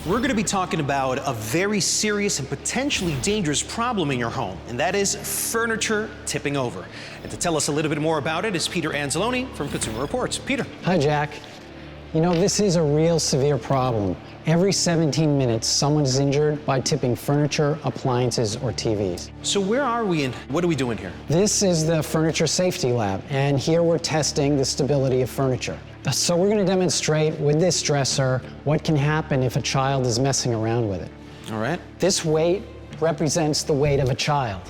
We're going to be talking about a very serious and potentially dangerous problem in your home, and that is furniture tipping over. And to tell us a little bit more about it is Peter Anzalone from Consumer Reports. Peter. Hi, Jack. You know, this is a real severe problem. Every 17 minutes, someone is injured by tipping furniture, appliances, or TVs. So where are we and what are we doing here? This is the Furniture Safety Lab, and here we're testing the stability of furniture. So we're going to demonstrate with this dresser what can happen if a child is messing around with it. All right. This weight represents the weight of a child.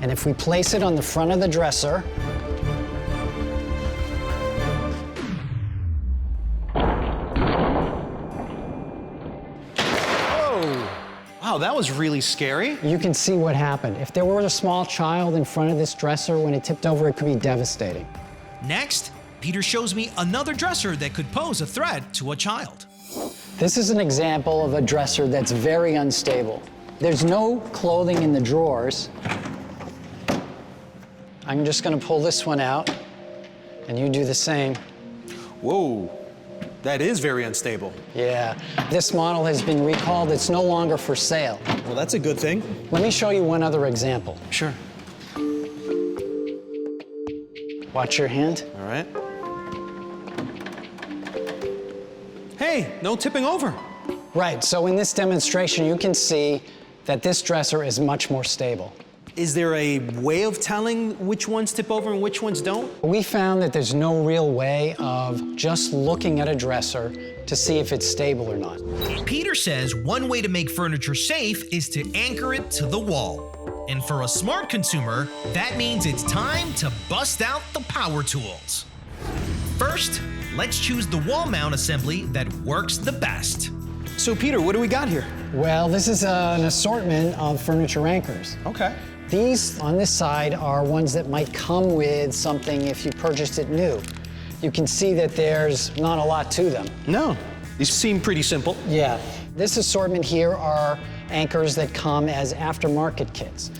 And if we place it on the front of the dresser, Wow, that was really scary. you can see what happened. If there were a small child in front of this dresser, when it tipped over, it could be devastating. Next, Peter shows me another dresser that could pose a threat to a child. This is an example of a dresser that's very unstable. There's no clothing in the drawers. I'm just going to pull this one out, and you do the same. Whoa, that is very unstable. Yeah, this model has been recalled. It's no longer for sale. Well, that's a good thing. Let me show you one other example. Sure. Watch your hand. All right. Hey, no tipping over. Right, so in this demonstration, you can see that this dresser is much more stable. Is there a way of telling which ones tip over and which ones don't? We found that there's no real way of just looking at a dresser to see if it's stable or not. Peter says one way to make furniture safe is to anchor it to the wall. And for a smart consumer, that means it's time to bust out the power tools. First, let's choose the wall mount assembly that works the best. So, Peter, what do we got here? Well, this is an assortment of furniture anchors. Okay. These on this side are ones that might come with something if you purchased it new. You can see that there's not a lot to them. No, these seem pretty simple. Yeah. This assortment here are anchors that come as aftermarket kits.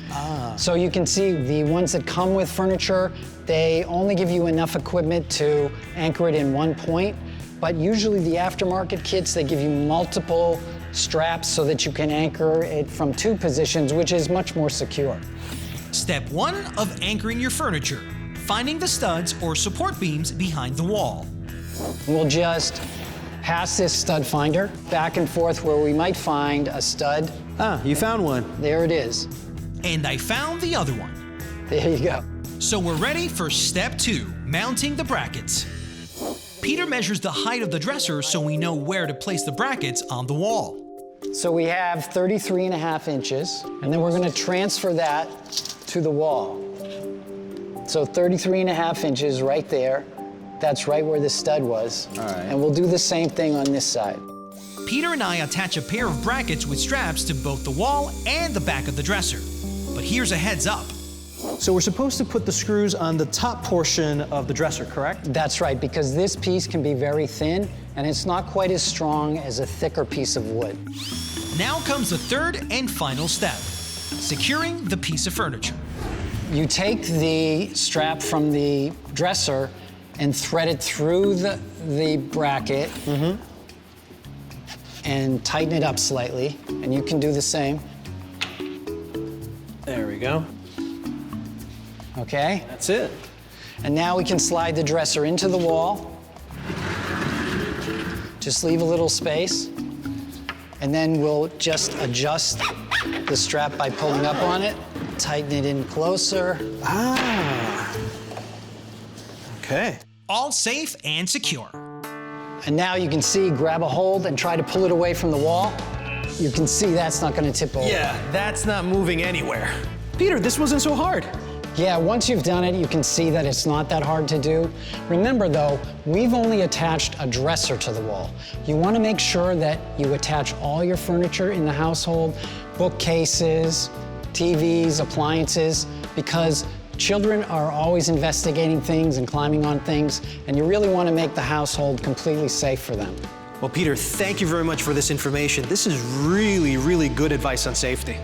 So you can see the ones that come with furniture, they only give you enough equipment to anchor it in one point, but usually the aftermarket kits, they give you multiple straps so that you can anchor it from two positions, which is much more secure. Step 1 of anchoring your furniture, finding the studs or support beams behind the wall. We'll just pass this stud finder back and forth where we might find a stud. Ah, you found one. There it is. And I found the other one. There you go. So we're ready for step 2, mounting the brackets. Peter measures the height of the dresser so we know where to place the brackets on the wall. So we have 33.5 inches, and then we're going to transfer that to the wall. So 33.5 inches right there. That's right where the stud was. All right. And we'll do the same thing on this side. Peter and I attach a pair of brackets with straps to both the wall and the back of the dresser. But here's a heads up. So we're supposed to put the screws on the top portion of the dresser, correct? That's right, because this piece can be very thin, and it's not quite as strong as a thicker piece of wood. Now comes the third and final step, securing the piece of furniture. You take the strap from the dresser and thread it through the bracket and tighten it up slightly, and you can do the same. There we go. Okay? That's it. And now we can slide the dresser into the wall. Just leave a little space. And then we'll just adjust the strap by pulling up on it, tighten it in closer. Ah. Okay. All safe and secure. And now you can see, grab a hold and try to pull it away from the wall. You can see that's not going to tip over. Yeah, that's not moving anywhere. Peter, this wasn't so hard. Yeah, once you've done it, you can see that it's not that hard to do. Remember though, we've only attached a dresser to the wall. You want to make sure that you attach all your furniture in the household, bookcases, TVs, appliances, because children are always investigating things and climbing on things, and you really want to make the household completely safe for them. Well, Peter, thank you very much for this information. This is really, really good advice on safety.